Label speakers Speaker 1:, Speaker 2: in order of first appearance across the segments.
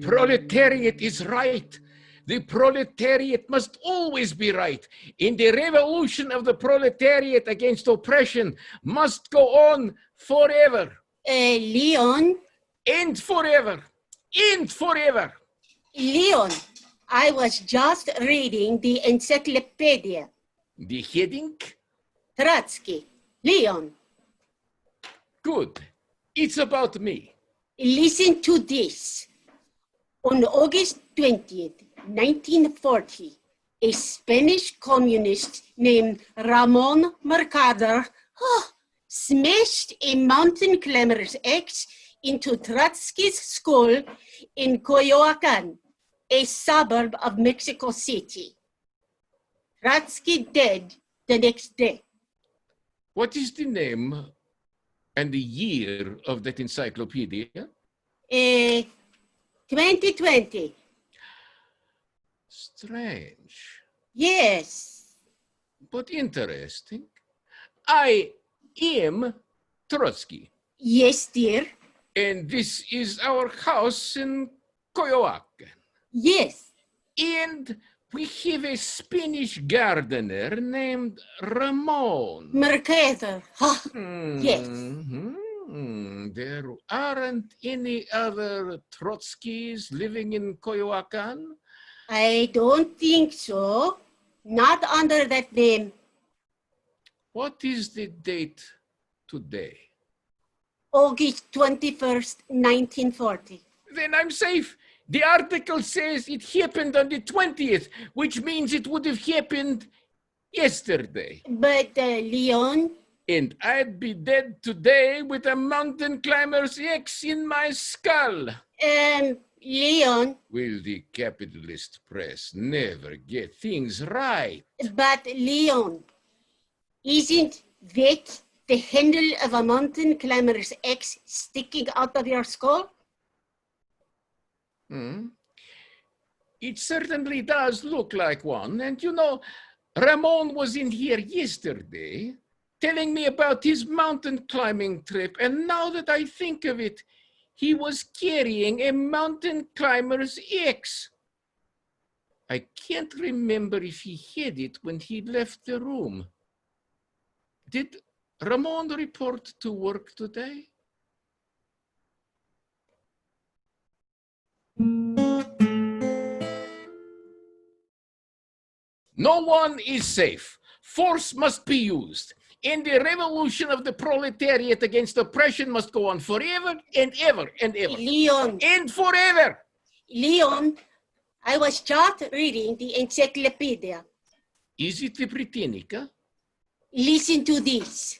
Speaker 1: proletariat is right. The proletariat must always be right. And the revolution of the proletariat against oppression must go on forever.
Speaker 2: Leon,
Speaker 1: And forever. And forever.
Speaker 2: Leon, I was just reading the encyclopedia.
Speaker 1: The heading?
Speaker 2: Trotsky. Leon,
Speaker 1: Good. It's about me.
Speaker 2: listen to this. On August 20th, 1940, a Spanish communist named Ramon Mercader smashed a mountain climber's axe into Trotsky's school in Coyoacan, a suburb of Mexico City. Trotsky died the next day.
Speaker 1: What is the name and the year of that encyclopedia?
Speaker 2: 2020.
Speaker 1: Strange,
Speaker 2: Yes.
Speaker 1: but interesting. I am Trotsky,
Speaker 2: Yes, dear.
Speaker 1: and this is our house in Coyoacan.
Speaker 2: Yes.
Speaker 1: And we have a Spanish gardener named Ramon.
Speaker 2: Mercader. Yes.
Speaker 1: There aren't any other Trotskys living in Coyoacan?
Speaker 2: I don't think so. Not under that name.
Speaker 1: What is the date today?
Speaker 2: August 21st, 1940.
Speaker 1: Then I'm safe. The article says it happened on the 20th, which means it would have happened yesterday.
Speaker 2: But, Leon,
Speaker 1: And I'd be dead today with a mountain climber's axe in my skull.
Speaker 2: Leon,
Speaker 1: Will the capitalist press never get things right?
Speaker 2: but Leon, isn't that the handle of a mountain climber's axe sticking out of your skull?
Speaker 1: It certainly does look like one. And you know, Ramon was in here yesterday telling me about his mountain climbing trip. And now that I think of it, he was carrying a mountain climber's axe. I can't remember if he had it when he left the room. Did Ramon report to work today? No one is safe. Force must be used. And the revolution of the proletariat against oppression must go on forever and ever and ever.
Speaker 2: Leon.
Speaker 1: And forever.
Speaker 2: Leon, I was just reading the encyclopedia.
Speaker 1: Is it the Britannica?
Speaker 2: Listen to this.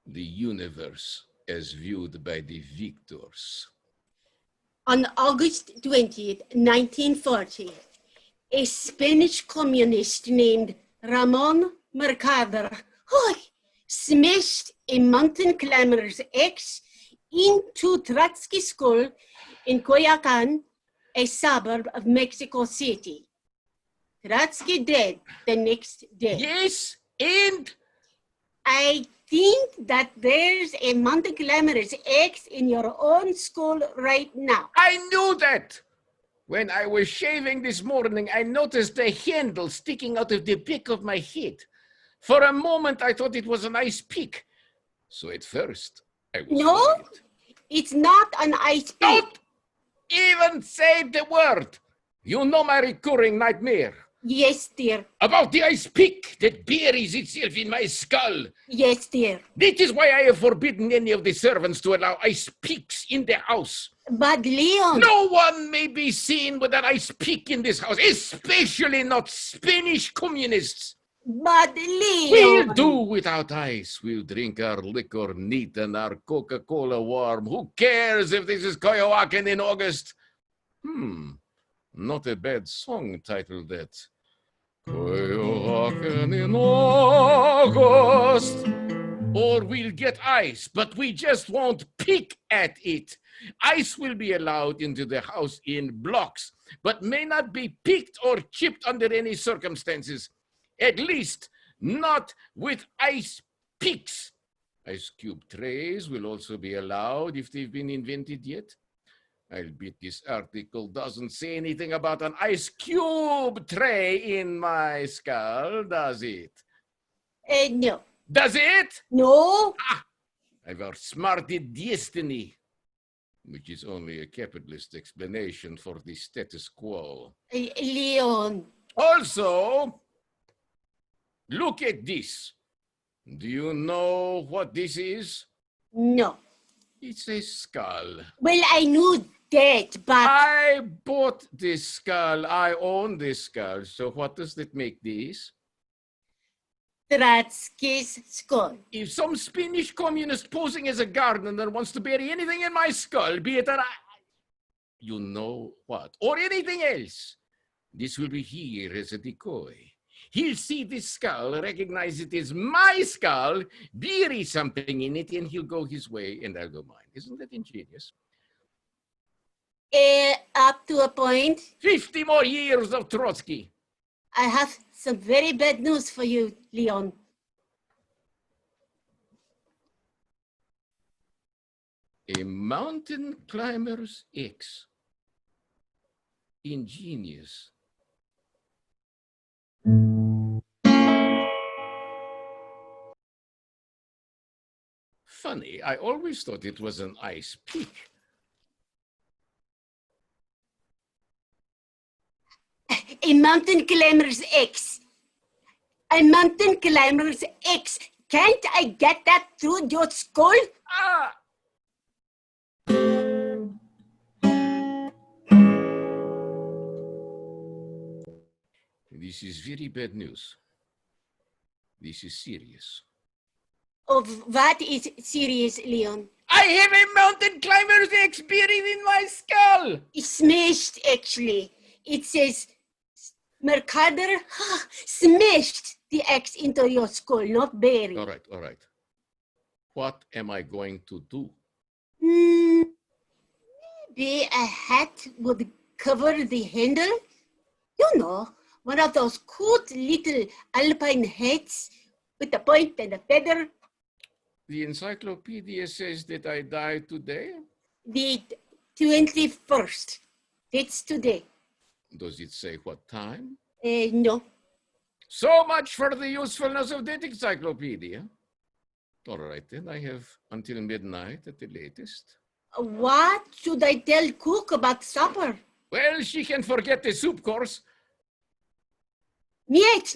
Speaker 1: The universe as viewed by the victors.
Speaker 2: On August 20th, 1940, a Spanish communist named Ramon Mercader smashed a mountain climber's axe into Trotsky School in Coyoacan, a suburb of Mexico City. Trotsky died the next day.
Speaker 1: Yes, and
Speaker 2: I think that there's a mountain climber's axe in your own school right now.
Speaker 1: I knew that. When I was shaving this morning, I noticed a handle sticking out of the back of my head. For a moment, I thought it was an ice pick. So at first, I was worried.
Speaker 2: It's not an ice pick.
Speaker 1: Don't even say the word. You know my recurring nightmare.
Speaker 2: Yes, dear.
Speaker 1: About the ice pick that buries itself in my skull.
Speaker 2: Yes, dear.
Speaker 1: That is why I have forbidden any of the servants to allow ice picks in the house.
Speaker 2: But Leon...
Speaker 1: No one may be seen with an ice pick in this house, especially not Spanish communists.
Speaker 2: But Leon...
Speaker 1: We'll do without ice. We'll drink our liquor neat and our Coca-Cola warm. Who cares if this is Coyoacan in August? Not a bad song title, that. Coyoacan in August. Or we'll get ice, but we just won't pick at it. Ice will be allowed into the house in blocks, but may not be picked or chipped under any circumstances. At least not with ice picks. Ice cube trays will also be allowed if they've been invented yet. I'll bet this article doesn't say anything about an ice cube tray in my skull, does it?
Speaker 2: No.
Speaker 1: Does it?
Speaker 2: No.
Speaker 1: I've outsmarted destiny, which is only a capitalist explanation for the status quo.
Speaker 2: Leon.
Speaker 1: Also, look at this. Do you know what this is?
Speaker 2: No.
Speaker 1: It's a skull.
Speaker 2: Well, I knew that, but
Speaker 1: I bought this skull. I own this skull. So what does that make this?
Speaker 2: Trotsky's skull.
Speaker 1: If some Spanish communist posing as a gardener wants to bury anything in my skull, be it you know what, or anything else, this will be here as a decoy. He'll see this skull, recognize it as my skull, bury something in it, and he'll go his way, and I'll go mine. Isn't that ingenious?
Speaker 2: Up to a point.
Speaker 1: 50 more years of Trotsky.
Speaker 2: I have some very bad news for you, Leon.
Speaker 1: A mountain climber's X. Ingenious. Funny, I always thought it was an ice pick.
Speaker 2: A mountain climber's X. A mountain climber's X. Can't I get that through your skull?
Speaker 1: Ah! This is very bad news. This is serious.
Speaker 2: Of what is serious, Leon?
Speaker 1: I have a mountain climber's X buried in my skull.
Speaker 2: It's smashed, actually. It says Mercader smashed the X into your skull, not buried.
Speaker 1: All right. What am I going to do?
Speaker 2: Maybe a hat would cover the handle. You know, one of those cute little alpine hats with a point and a feather.
Speaker 1: The encyclopedia says that I died today.
Speaker 2: The 21st. That's today.
Speaker 1: Does it say what time?
Speaker 2: No.
Speaker 1: So much for the usefulness of that encyclopedia. All right, then I have until midnight at the latest.
Speaker 2: What should I tell Cook about supper?
Speaker 1: Well, she can forget the soup course.
Speaker 2: Niet.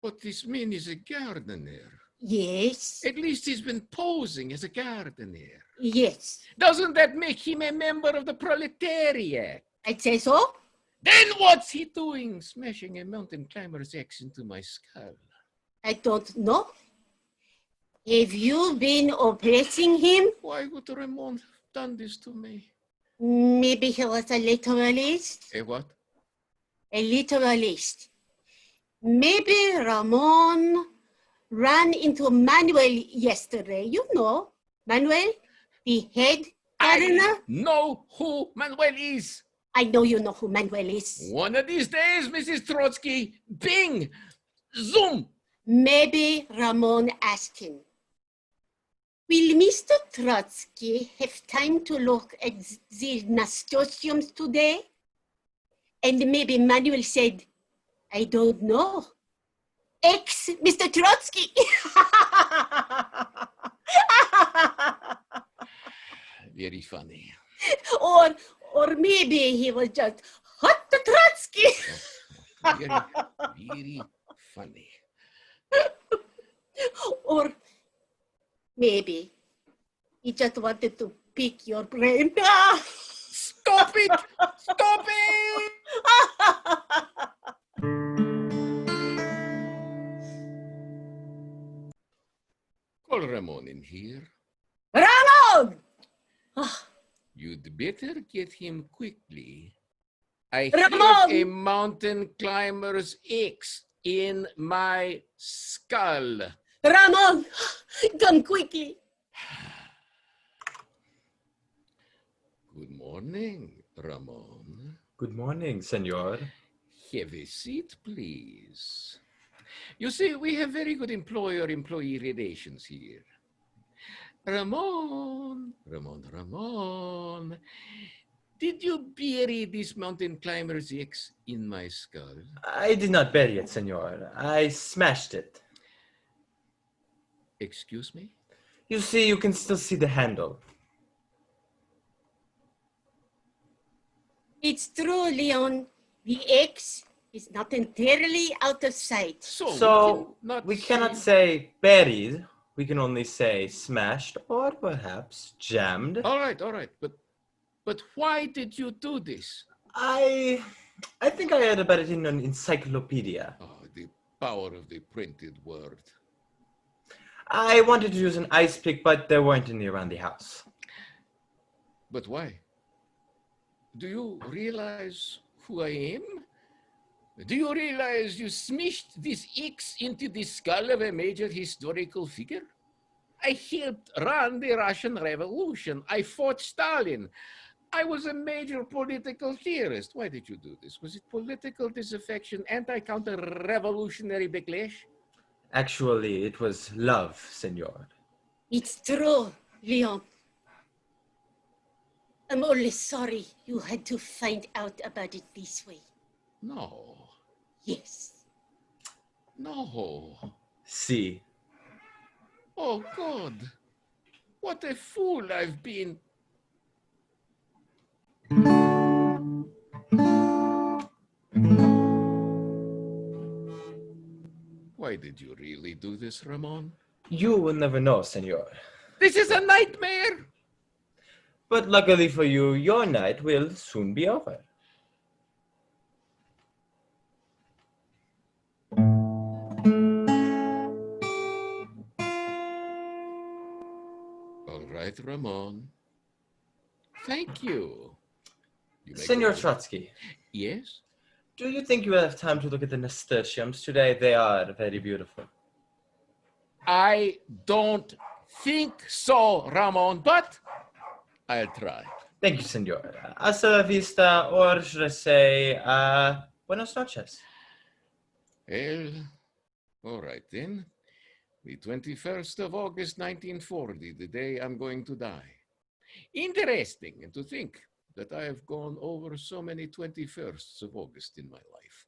Speaker 1: But this man is a gardener.
Speaker 2: Yes.
Speaker 1: At least he's been posing as a gardener.
Speaker 2: Yes.
Speaker 1: Doesn't that make him a member of the proletariat?
Speaker 2: I'd say so.
Speaker 1: Then what's he doing, smashing a mountain climber's X into my skull?
Speaker 2: I don't know. Have you been oppressing him?
Speaker 1: Why would Ramon have done this to me?
Speaker 2: Maybe he was a literalist.
Speaker 1: A what?
Speaker 2: A literalist. Maybe Ramon ran into Manuel yesterday. You know, Manuel, the head gardener.
Speaker 1: I know who Manuel is.
Speaker 2: I know you know who Manuel is.
Speaker 1: One of these days, Mrs. Trotsky, bing, zoom.
Speaker 2: Maybe Ramon asked him, will Mr. Trotsky have time to look at the nasturtiums today? And maybe Manuel said, I don't know. Ex Mr. Trotsky.
Speaker 1: Very funny.
Speaker 2: Or maybe he was just hot to Trotsky.
Speaker 1: Very funny.
Speaker 2: Or maybe he just wanted to pick your brain.
Speaker 1: Stop it! Stop it! Call Ramon in here.
Speaker 2: Ramon!
Speaker 1: You'd better get him quickly. I
Speaker 2: Ramon!
Speaker 1: have a mountain climber's X in my skull.
Speaker 2: Ramon, come quickly.
Speaker 1: Good morning, Ramon.
Speaker 3: Good morning, senor.
Speaker 1: Have a seat, please. You see, we have very good employer-employee relations here. Ramon, did you bury this mountain climber's X in my skull?
Speaker 3: I did not bury it, senor. I smashed it.
Speaker 1: Excuse me?
Speaker 3: You see, you can still see the handle.
Speaker 2: It's true, Leon. The X is not entirely out of sight.
Speaker 3: So we cannot say buried. We can only say smashed or perhaps jammed.
Speaker 1: All right, but why did you do this?
Speaker 3: I think I read about it in an encyclopedia.
Speaker 1: Oh, the power of the printed word.
Speaker 3: I wanted to use an ice pick, but there weren't any around the house.
Speaker 1: But why? Do you realize who I am? Do you realize you smashed this X into the skull of a major historical figure? I helped run the Russian Revolution. I fought Stalin. I was a major political theorist. Why did you do this? Was it political disaffection, anti-counter-revolutionary backlash?
Speaker 3: Actually, it was love, senor.
Speaker 2: It's true, Leon. I'm only sorry you had to find out about it this way.
Speaker 1: No.
Speaker 2: Yes.
Speaker 1: No.
Speaker 3: See.
Speaker 1: Oh, God. What a fool I've been. Why did you really do this, Ramon?
Speaker 3: You will never know, senor.
Speaker 1: This is a nightmare!
Speaker 3: But luckily for you, your night will soon be over.
Speaker 1: All right, Ramon. Thank you.
Speaker 3: Senor Trotsky.
Speaker 1: Yes?
Speaker 3: Do you think you will have time to look at the nasturtiums today? They are very beautiful.
Speaker 1: I don't think so, Ramon, but I'll try.
Speaker 3: Thank you, senor. Hasta la vista, or should I say, buenas noches.
Speaker 1: Well, all right then. The 21st of August, 1940, the day I'm going to die. Interesting, and to think that I have gone over so many 21sts of August in my life,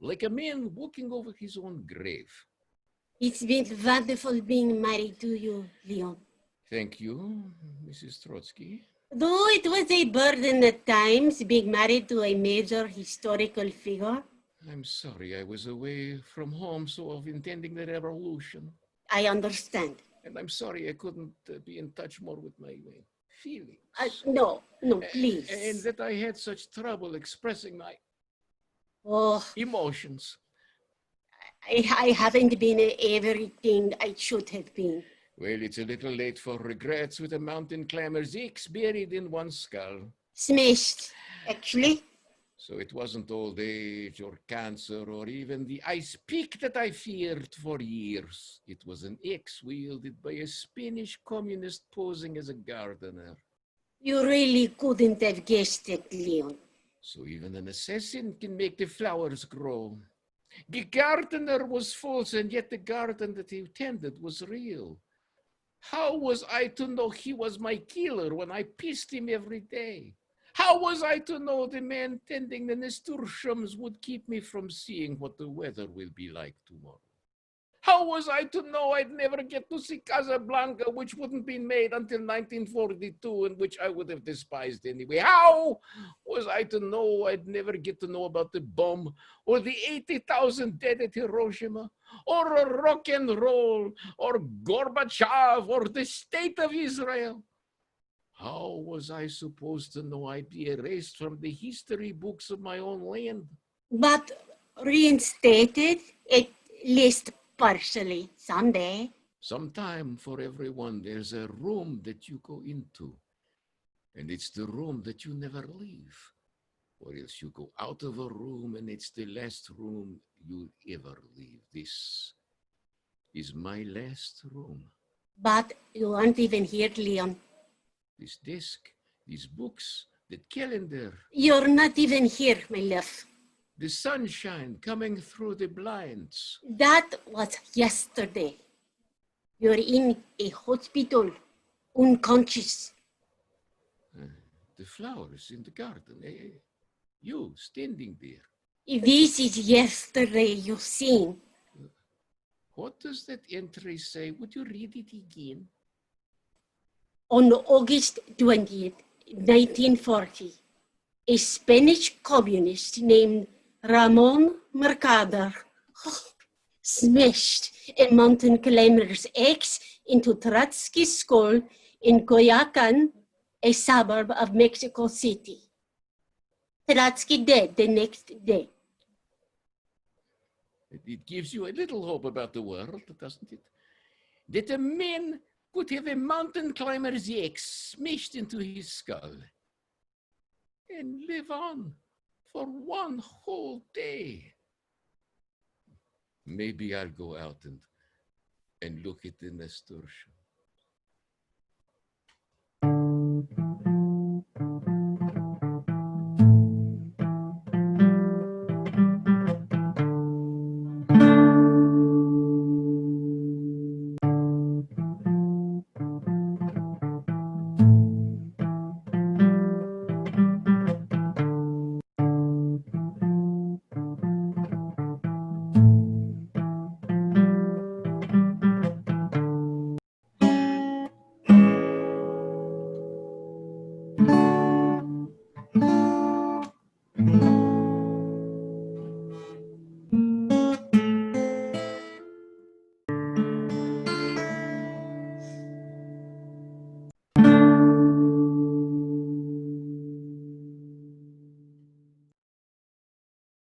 Speaker 1: like a man walking over his own grave.
Speaker 2: It's been wonderful being married to you, Leon.
Speaker 1: Thank you, Mrs. Trotsky.
Speaker 2: Though it was a burden at times being married to a major historical figure.
Speaker 1: I'm sorry I was away from home so often attending the revolution.
Speaker 2: I understand.
Speaker 1: And I'm sorry I couldn't be in touch more with my feelings.
Speaker 2: No, please.
Speaker 1: And that I had such trouble expressing my emotions.
Speaker 2: I haven't been everything I should have been.
Speaker 1: Well, it's a little late for regrets with a mountain climber's X buried in one skull.
Speaker 2: Smashed, actually.
Speaker 1: So it wasn't old age or cancer or even the ice pick that I feared for years. It was an X wielded by a Spanish communist posing as a gardener.
Speaker 2: You really couldn't have guessed it, Leon.
Speaker 1: So even an assassin can make the flowers grow. The gardener was false, and yet the garden that he tended was real. How was I to know he was my killer when I pissed him every day? How was I to know the man tending the nasturtiums would keep me from seeing what the weather will be like tomorrow? How was I to know I'd never get to see Casablanca, which wouldn't be made until 1942 and which I would have despised anyway? How was I to know I'd never get to know about the bomb or the 80,000 dead at Hiroshima or rock and roll or Gorbachev or the state of Israel? How was I supposed to know I'd be erased from the history books of my own land?
Speaker 2: But reinstated, at least partially, someday.
Speaker 1: Sometime for everyone, there's a room that you go into, and it's the room that you never leave. Or else you go out of a room, and it's the last room you'll ever leave. This is my last room.
Speaker 2: But you aren't even here, Leon.
Speaker 1: This desk, these books, that calendar.
Speaker 2: You're not even here, my love.
Speaker 1: The sunshine coming through the blinds.
Speaker 2: That was yesterday. You're in a hospital, unconscious.
Speaker 1: The flowers in the garden. You standing there.
Speaker 2: This is yesterday you've seen.
Speaker 1: What does that entry say? Would you read it again?
Speaker 2: On August 20th, 1940, a Spanish communist named Ramon Mercader smashed a mountain climber's axe into Trotsky's skull in Coyoacan, a suburb of Mexico City. Trotsky died the next day.
Speaker 1: It gives you a little hope about the world, doesn't it? That a man could have a mountain climber's axe smashed into his skull and live on for one whole day. Maybe I'll go out and look at the nasturtium.